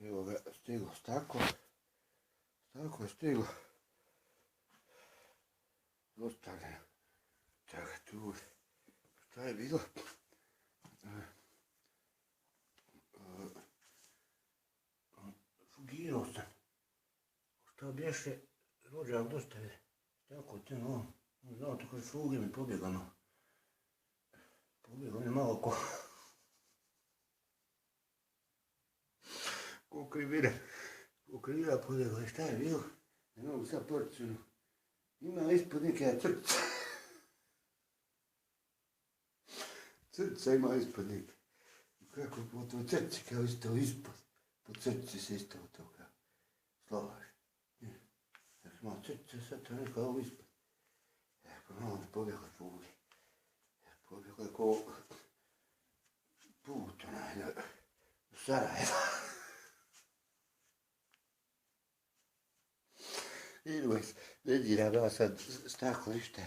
Evo ga, stiglo staklo. Staklo je stiglo. Dostavljeno. Čekaj, tu. Šta je bilo? Fugirao sam. Šta bješe, rođak dostave. Tako te no. Znao tako je fuge mi pobjegano. Pobjegano je malo ko... Koliko je vire. Koliko je vira pobjegano. Šta je bilo? Ne mogu sad porciju. Ima ispod neke crce. Crca ima ispod neke. Kako po to crci kao isto ispod. Po crci se isto u to kao. Slovaš. Jer smo crce sad to neka ovo ispod. Pa malo ne pobjegla fuge. Pobjegla ko put onaj u Sarajevo. Anyways, ne diram ja sad staklo ništa.